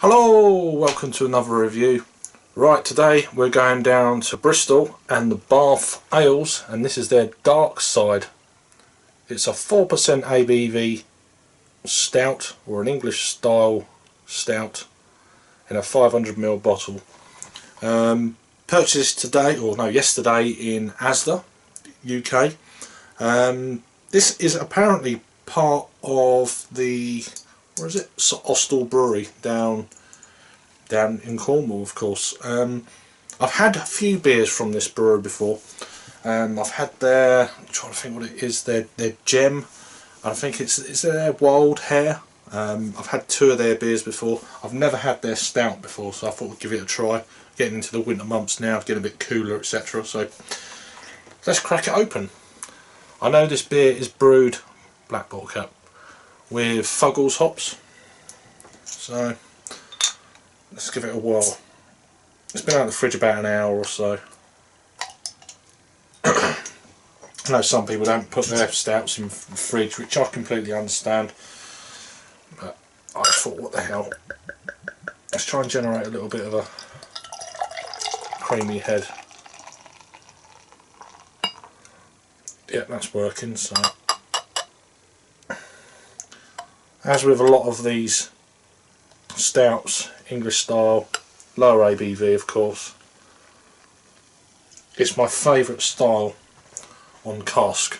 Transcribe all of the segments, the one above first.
Hello, welcome to another review. Right, today we're going down to Bristol and the Bath Ales, and this is their dark side. It's a 4% ABV stout, or an English style stout, in a 500ml bottle. Purchased today, or no, yesterday in Asda, UK. This is apparently part of the, where is it? Austell Brewery down in Cornwall, of course. I've had a few beers from this brewery before. I've had their, I'm trying to think what it is, their gem. I think it's their wild hair. I've had two of their beers before. I've never had their stout before, so I thought we'd give it a try. Getting into the winter months now, getting a bit cooler, etc. So let's crack it open. I know this beer is brewed, black bottle cap, with Fuggles hops. So let's give it a whirl. It's been out of the fridge about an hour or so. I know some people don't put their stouts in the fridge, which I completely understand. But I thought, what the hell? Let's try and generate a little bit of a creamy head. Yeah, that's working. So, as with a lot of these stouts, English style, lower ABV of course, it's my favourite style on cask.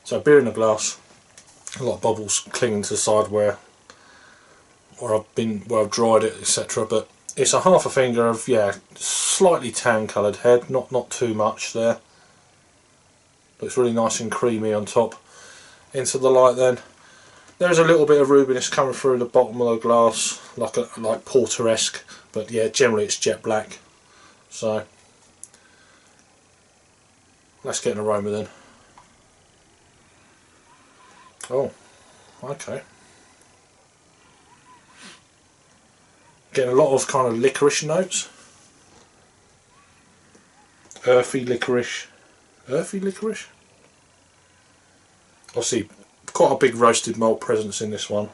So beer in a glass, a lot of bubbles clinging to the side where I've dried it, etc. But it's a half a finger of, yeah, slightly tan coloured head, not too much there. Looks really nice and creamy on top. Into the light then. There's a little bit of rubiness coming through the bottom of the glass, like porter-esque, but yeah, generally it's jet black. So let's get an aroma then. Oh, okay. Getting a lot of kind of licorice notes. Earthy licorice. Earthy licorice? I see quite a big roasted malt presence in this one.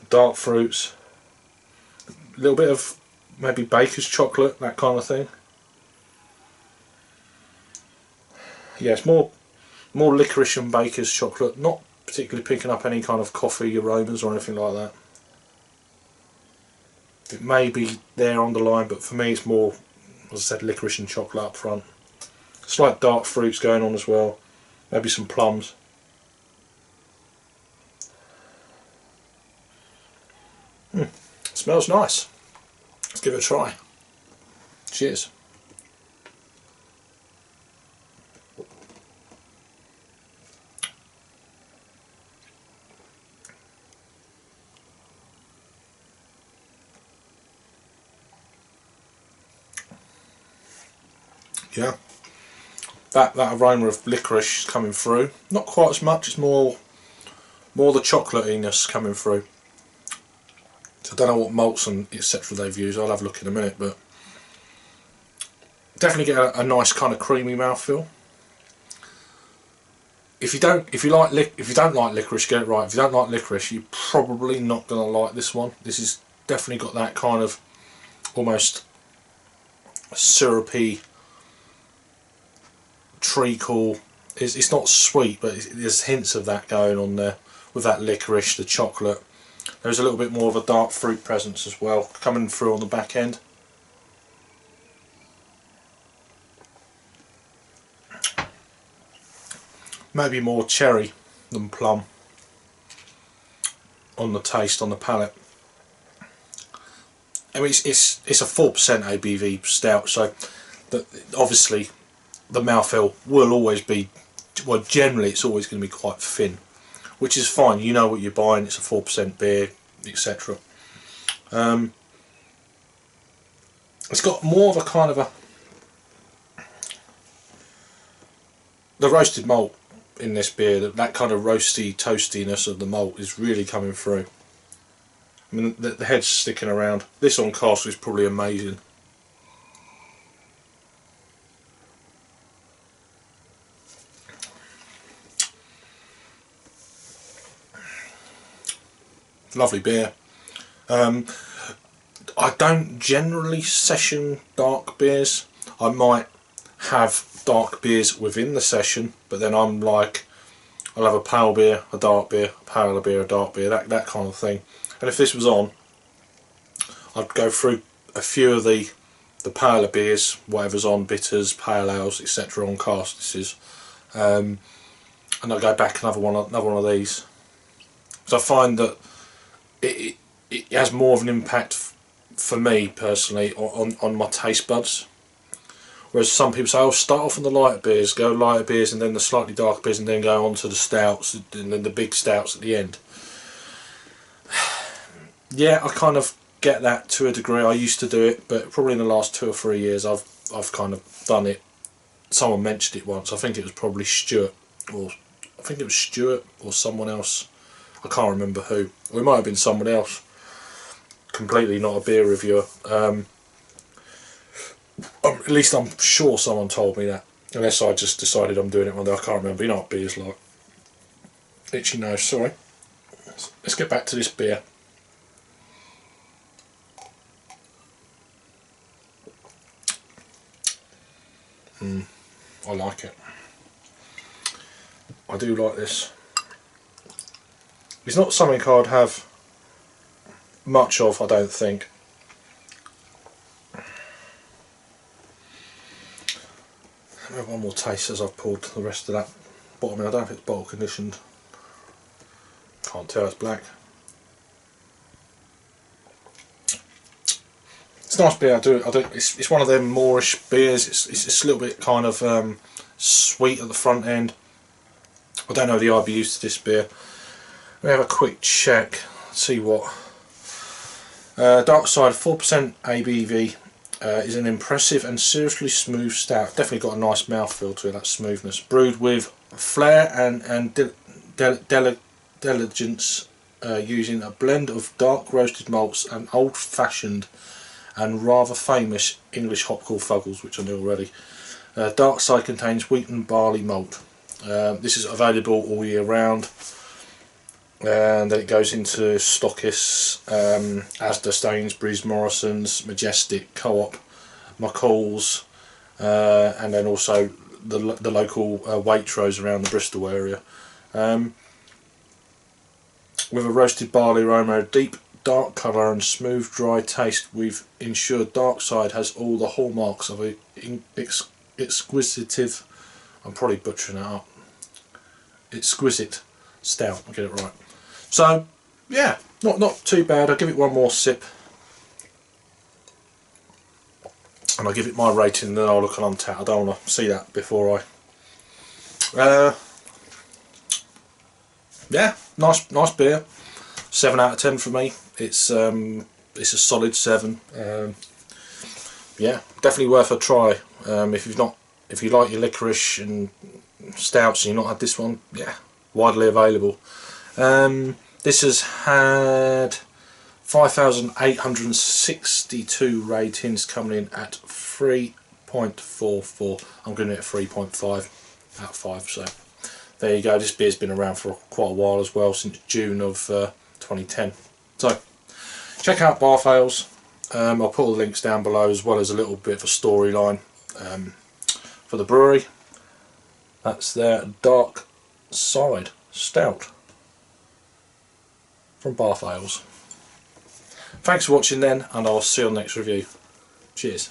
Dark fruits. A little bit of maybe baker's chocolate, that kind of thing. Yeah, it's more licorice and baker's chocolate, not particularly picking up any kind of coffee aromas or anything like that. It may be there on the line, but for me it's more, as I said, licorice and chocolate up front. Slight dark fruits going on as well, maybe some plums. Smells nice. Let's give it a try. Cheers. Yeah, that aroma of licorice coming through. Not quite as much. It's more the chocolatiness coming through. So I don't know what malts and etc. they've used. I'll have a look in a minute, but definitely get a nice kind of creamy mouthfeel. If you don't like licorice, get it right. If you don't like licorice, you're probably not going to like this one. This has definitely got that kind of almost syrupy treacle. It's not sweet, but there's hints of that going on there with that licorice, the chocolate. There's a little bit more of a dark fruit presence as well coming through on the back end. Maybe more cherry than plum on the taste, on the palate. I mean, it's a 4% ABV stout, so obviously the mouthfeel will always be, well, generally it's always going to be quite thin, which is fine. You know what you're buying. It's a 4% beer, etc. It's got more of a kind of the roasted malt in this beer. That kind of roasty toastiness of the malt is really coming through. I mean, the head's sticking around. This on cask is probably amazing. lovely beer. I don't generally session dark beers. I might have dark beers within the session, but then I'm like, I'll have a pale beer, a dark beer, a pale beer, a dark beer, that kind of thing. And if this was on, I'd go through a few of the paler beers, whatever's on, bitters, pale ales, etc. on casts, and I'll go back another one of these. So I find that it has more of an impact for me personally on my taste buds. Whereas some people say, oh, start off on the lighter beers, go lighter beers and then the slightly darker beers and then go on to the stouts and then the big stouts at the end. Yeah, I kind of get that to a degree. I used to do it, but probably in the last 2 or 3 years I've kind of done it. Someone mentioned it once. I think it was probably Stuart, or I think it was Stuart or someone else. I can't remember who. Or it might have been someone else. Completely not a beer reviewer. At least I'm sure someone told me that. Unless I just decided I'm doing it one day. I can't remember. You know what beer's like. Itchy nose, sorry. Let's get back to this beer. I like it. I do like this. It's not something I'd have much of, I don't think. I'll have one more taste as I've poured the rest of that bottom in. I don't know if it's bottle conditioned. Can't tell, it's black. It's a nice beer. It's one of them moorish beers. It's a little bit kind of sweet at the front end. I don't know the IBUs to this beer. Let me have a quick check. See what. Dark Side 4% ABV is an impressive and seriously smooth stout. Definitely got a nice mouthfeel to it. That smoothness. Brewed with flair and diligence, using a blend of dark roasted malts and old-fashioned and rather famous English hop called Fuggles, which I knew already. Dark Side contains wheat and barley malt. This is available all year round, and then it goes into stockists, Asda, Stainsbury's, Morrison's, Majestic, Co-op, McCall's, and then also the local Waitrose around the Bristol area. With a roasted barley aroma, a deep dark colour and smooth dry taste, we've ensured Dark Side has all the hallmarks of a exquisite, I'm probably butchering it up, exquisite stout, I'll get it right. So yeah, not too bad. I'll give it one more sip and I'll give it my rating, and then I'll look on tap. I don't want to see that before I yeah, nice beer. 7 out of 10 for me. It's a solid 7. Yeah, definitely worth a try. If you like your licorice and stouts and you've not had this one, yeah, widely available. This has had 5,862 ratings, coming in at 3.44. I'm giving it a 3.5 out of 5. So there you go. This beer's been around for quite a while as well, since June of 2010. So check out Bath Ales. I'll put all the links down below, as well as a little bit of a storyline for the brewery. That's their Dark Side Stout from Bath Ales. Thanks for watching then, and I'll see you on the next review. Cheers.